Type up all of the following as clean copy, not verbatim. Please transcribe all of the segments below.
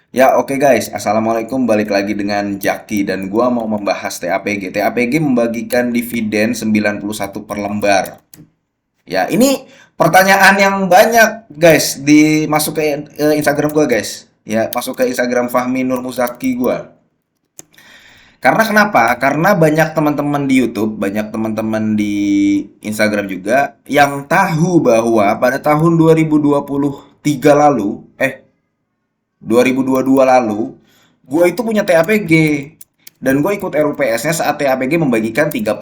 Ya, oke guys. Assalamualaikum. Balik lagi dengan Jaki dan gua mau membahas TAPG. TAPG membagikan dividen 91 per lembar. Ya, ini pertanyaan yang banyak guys masuk ke Instagram gua guys. Ya, masuk ke Instagram Fahmi Nur Muzaki gua. Karena kenapa? Karena banyak teman-teman di YouTube, banyak teman-teman di Instagram juga yang tahu bahwa pada tahun 2023 lalu, 2022 lalu, gue itu punya TAPG. Dan gue ikut RUPS-nya saat TAPG membagikan 38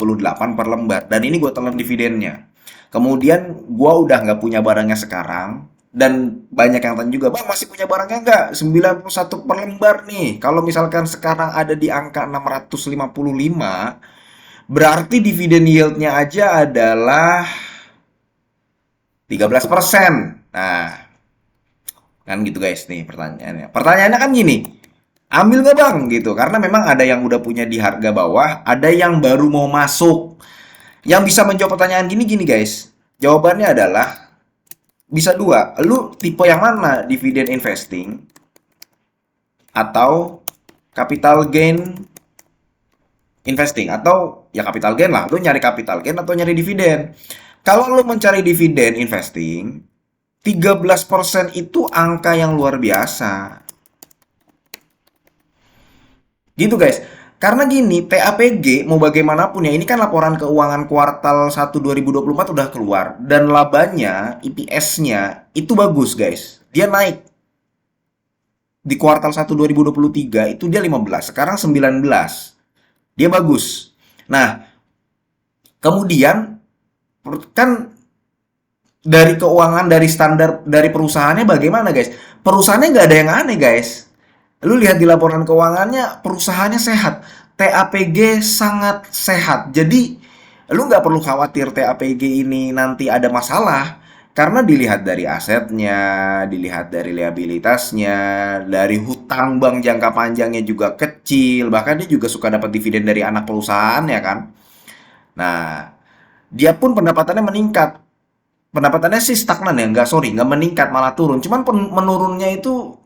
per lembar. Dan ini gue telan dividennya. Kemudian gue udah nggak punya barangnya sekarang. Dan banyak yang tanya juga, Bang masih punya barangnya nggak? 91 per lembar nih. Kalau misalkan sekarang ada di angka 655, berarti dividen yieldnya aja adalah 13%. Nah, kan gitu guys nih pertanyaannya. Pertanyaannya kan gini, ambil nggak bang gitu? Karena memang ada yang udah punya di harga bawah, ada yang baru mau masuk. Yang bisa menjawab pertanyaan gini-gini guys. Jawabannya adalah bisa dua. Lu tipe yang mana? Dividend investing atau capital gain investing atau ya capital gain lah. Lu nyari capital gain atau nyari dividen. Kalau lu mencari dividen investing, 13% itu angka yang luar biasa. Gitu guys. Karena gini, TAPG mau bagaimanapun ya, ini kan laporan keuangan kuartal 1 2024 udah keluar dan labanya, EPS-nya itu bagus guys. Dia naik di kuartal 1 2023 itu dia 15, sekarang 19. Dia bagus. Nah, kemudian kan dari keuangan dari standar dari perusahaannya bagaimana guys? Perusahaannya nggak ada yang aneh guys. Lu lihat di laporan keuangannya perusahaannya sehat. TAPG sangat sehat. Jadi lu nggak perlu khawatir TAPG ini nanti ada masalah. Karena dilihat dari asetnya, dilihat dari liabilitasnya, dari hutang bank jangka panjangnya juga kecil. Bahkan dia juga suka dapat dividen dari anak perusahaan ya kan. Nah, dia pun pendapatannya meningkat. Pendapatannya sih stagnan ya, nggak meningkat malah turun. Cuman menurunnya itu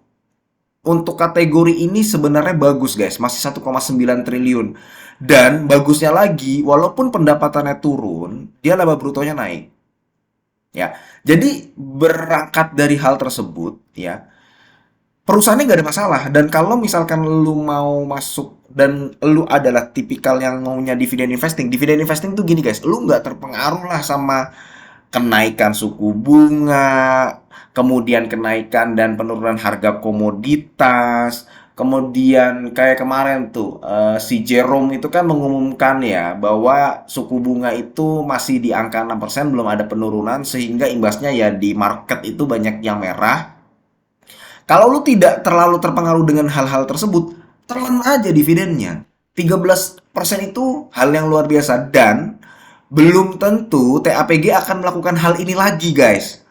untuk kategori ini sebenarnya bagus guys, masih 1,9 triliun. Dan bagusnya lagi, walaupun pendapatannya turun, dia laba brutonya naik. Ya, jadi berangkat dari hal tersebut, ya, perusahaannya nggak ada masalah. Dan kalau misalkan lu mau masuk dan lu adalah tipikal yang maunya dividen investing tuh gini guys, lu nggak terpengaruh lah sama kenaikan suku bunga, kemudian kenaikan dan penurunan harga komoditas, kemudian kayak kemarin tuh si Jerome itu kan mengumumkan ya bahwa suku bunga itu masih di angka 6% belum ada penurunan sehingga imbasnya ya di market itu banyak yang merah. Kalau lu tidak terlalu terpengaruh dengan hal-hal tersebut, telan aja dividennya. 13% itu hal yang luar biasa dan belum tentu TAPG akan melakukan hal ini lagi, guys.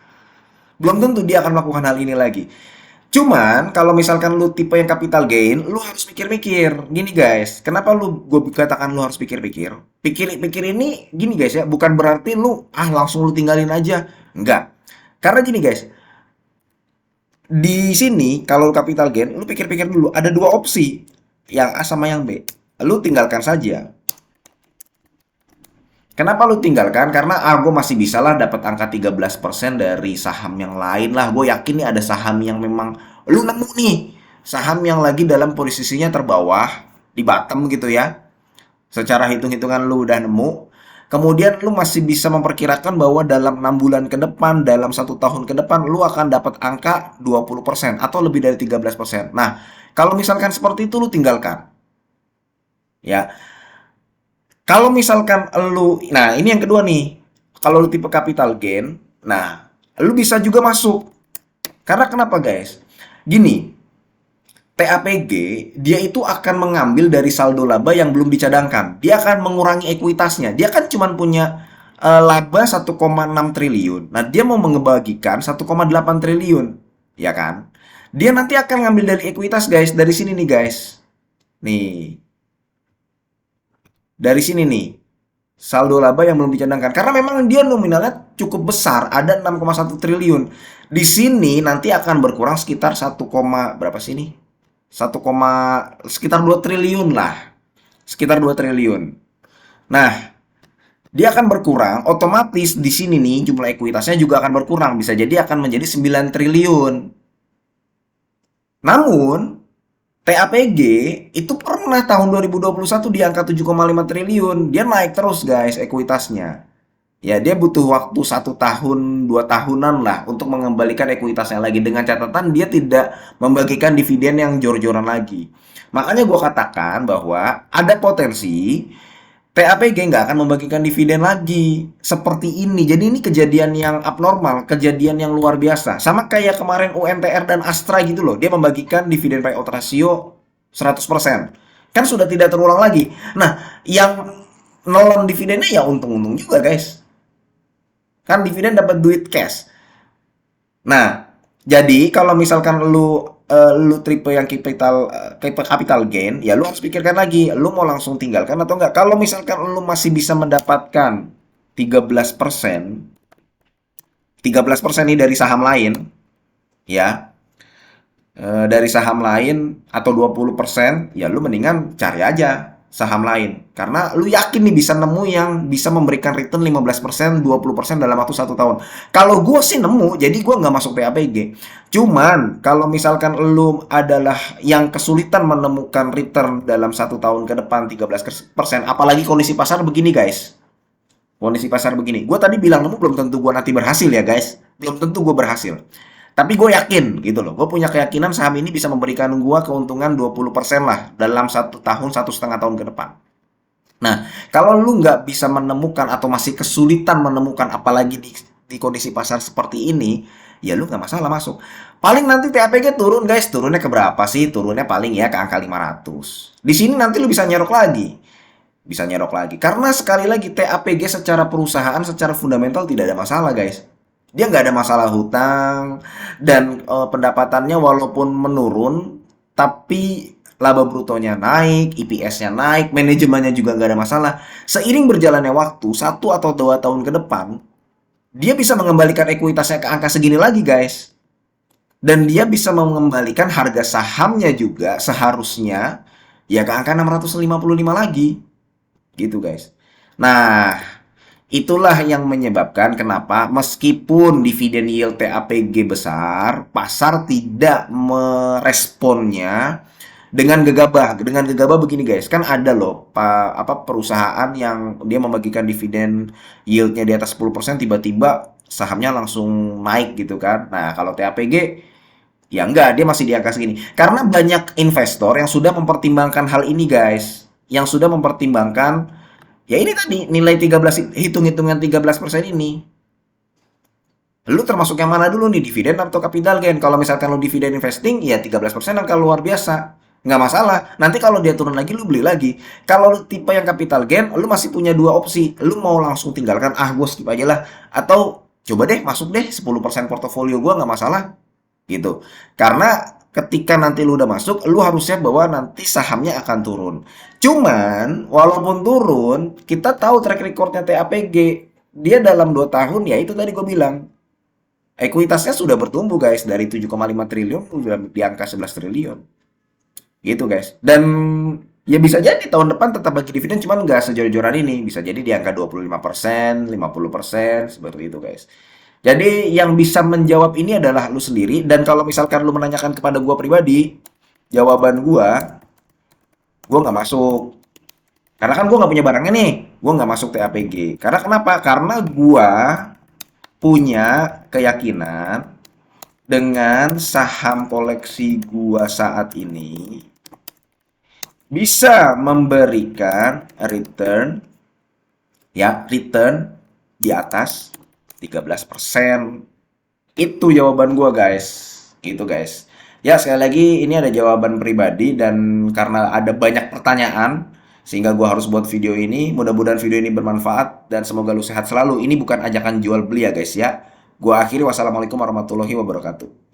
Belum tentu dia akan melakukan hal ini lagi. Cuman kalau misalkan lu tipe yang capital gain, lu harus mikir-mikir. Gini guys, kenapa gue katakan lu harus pikir-pikir? Pikir-pikir ini gini guys ya, bukan berarti lu langsung lu tinggalin aja. Enggak. Karena gini guys, di sini kalau capital gain, lu pikir-pikir dulu, ada dua opsi, yang A sama yang B. Lu tinggalkan saja. Kenapa lu tinggalkan? Karena gue masih bisa lah dapat angka 13% dari saham yang lain lah. Gue yakin nih ada saham yang memang lu nemu nih. Saham yang lagi dalam posisinya terbawah di bottom gitu ya. Secara hitung-hitungan lu udah nemu. Kemudian lu masih bisa memperkirakan bahwa dalam 6 bulan ke depan, dalam 1 tahun ke depan, lu akan dapat angka 20% atau lebih dari 13%. Nah, kalau misalkan seperti itu lu tinggalkan. Ya, kalau misalkan nah ini yang kedua nih. Kalau lu tipe capital gain, nah lu bisa juga masuk. Karena kenapa guys? Gini, TAPG dia itu akan mengambil dari saldo laba yang belum dicadangkan. Dia akan mengurangi ekuitasnya. Dia kan cuma punya laba 1,6 triliun. Nah, dia mau mengebagikan 1,8 triliun, ya kan? Dia nanti akan ngambil dari ekuitas guys, dari sini nih guys. Nih, dari sini nih. Saldo laba yang belum dicadangkan karena memang dia nominalnya cukup besar, ada 6,1 triliun. Di sini nanti akan berkurang sekitar 1, berapa sih ini? sekitar 2 triliun lah. Sekitar 2 triliun. Nah, dia akan berkurang, otomatis di sini nih jumlah ekuitasnya juga akan berkurang. Bisa jadi akan menjadi 9 triliun. Namun, TAPG itu pernah tahun 2021 di angka 7,5 triliun. Dia naik terus guys ekuitasnya. Ya, dia butuh waktu 1 tahun, 2 tahunan lah untuk mengembalikan ekuitasnya lagi. Dengan catatan dia tidak membagikan dividen yang jor-joran lagi. Makanya gue katakan bahwa ada potensi TAPG nggak akan membagikan dividen lagi seperti ini. Jadi ini kejadian yang abnormal, kejadian yang luar biasa. Sama kayak kemarin UNTR dan Astra gitu loh. Dia membagikan dividen payout ratio 100%. Kan sudah tidak terulang lagi. Nah, yang nolong dividennya ya untung-untung juga, guys. Kan dividen dapat duit cash. Nah, jadi kalau misalkan lu tipe yang capital gain, ya lu harus pikirkan lagi, lu mau langsung tinggalkan atau enggak. Kalau misalkan lu masih bisa mendapatkan 13%, 13% nih dari saham lain, ya, dari saham lain atau 20%, ya lu mendingan cari aja saham lain. Karena lu yakin nih bisa nemu yang bisa memberikan return 15%, 20% dalam waktu 1 tahun. Kalau gue sih nemu, jadi gue nggak masuk TAPG. Cuman, kalau misalkan lu adalah yang kesulitan menemukan return dalam 1 tahun ke depan 13%, apalagi kondisi pasar begini guys. Kondisi pasar begini. Gue tadi bilang nemu belum tentu gue nanti berhasil ya guys. Belum tentu gue berhasil. Tapi gue yakin gitu loh. Gue punya keyakinan saham ini bisa memberikan gue keuntungan 20% lah dalam 1 tahun, 1,5 tahun ke depan. Nah, kalau lu nggak bisa menemukan atau masih kesulitan menemukan apalagi di kondisi pasar seperti ini, ya lu nggak masalah masuk. Paling nanti TAPG turun guys, turunnya ke berapa sih? Turunnya paling ya ke angka 500. Di sini nanti lu bisa nyerok lagi. Bisa nyerok lagi. Karena sekali lagi TAPG secara perusahaan, secara fundamental tidak ada masalah guys. Dia nggak ada masalah hutang dan pendapatannya walaupun menurun, tapi laba brutonya naik, EPS-nya naik, manajemennya juga nggak ada masalah. Seiring berjalannya waktu, 1 atau 2 tahun ke depan, dia bisa mengembalikan ekuitasnya ke angka segini lagi, guys. Dan dia bisa mengembalikan harga sahamnya juga seharusnya ya ke angka 655 lagi. Gitu, guys. Nah, itulah yang menyebabkan kenapa meskipun dividen yield TAPG besar, pasar tidak meresponnya dengan gegabah. Dengan gegabah begini guys, kan ada loh perusahaan yang dia membagikan dividen yieldnya di atas 10% tiba-tiba sahamnya langsung naik gitu kan. Nah, kalau TAPG ya enggak, dia masih di angka segini. Karena banyak investor yang sudah mempertimbangkan hal ini guys. Yang sudah mempertimbangkan ya ini tadi nilai 13 hitung-hitungan 13% ini. Lu termasuk yang mana dulu nih, dividen atau capital gain? Kalau misalkan lu dividen investing, ya 13% angka luar biasa. Nggak masalah. Nanti kalau dia turun lagi, lu beli lagi. Kalau lu tipe yang capital gain, lu masih punya dua opsi. Lu mau langsung tinggalkan, gue skip aja lah. Atau coba deh, masuk deh 10% portofolio gue nggak masalah. Gitu. Karena ketika nanti lu udah masuk, lu harusnya bahwa nanti sahamnya akan turun. Cuman, walaupun turun, kita tahu track recordnya TAPG. Dia dalam 2 tahun, ya itu tadi gue bilang. Ekuitasnya sudah bertumbuh guys. Dari 7,5 triliun, udah di angka 11 triliun. Gitu guys. Dan ya bisa jadi tahun depan tetap bagi dividen, cuman nggak sejor-joran ini. Bisa jadi di angka 25%, 50%, seperti itu guys. Jadi yang bisa menjawab ini adalah lu sendiri. Dan kalau misalkan lu menanyakan kepada gua pribadi, jawaban gua nggak masuk. Karena kan gua nggak punya barangnya nih. Gua nggak masuk TAPG. Karena kenapa? Karena gua punya keyakinan dengan saham koleksi gua saat ini bisa memberikan return ya, return di atas 13%. Itu jawaban gua, guys. Gitu, guys. Ya, sekali lagi ini ada jawaban pribadi dan karena ada banyak pertanyaan sehingga gua harus buat video ini. Mudah-mudahan video ini bermanfaat dan semoga lu sehat selalu. Ini bukan ajakan jual beli ya, guys ya. Gua akhiri, wassalamualaikum warahmatullahi wabarakatuh.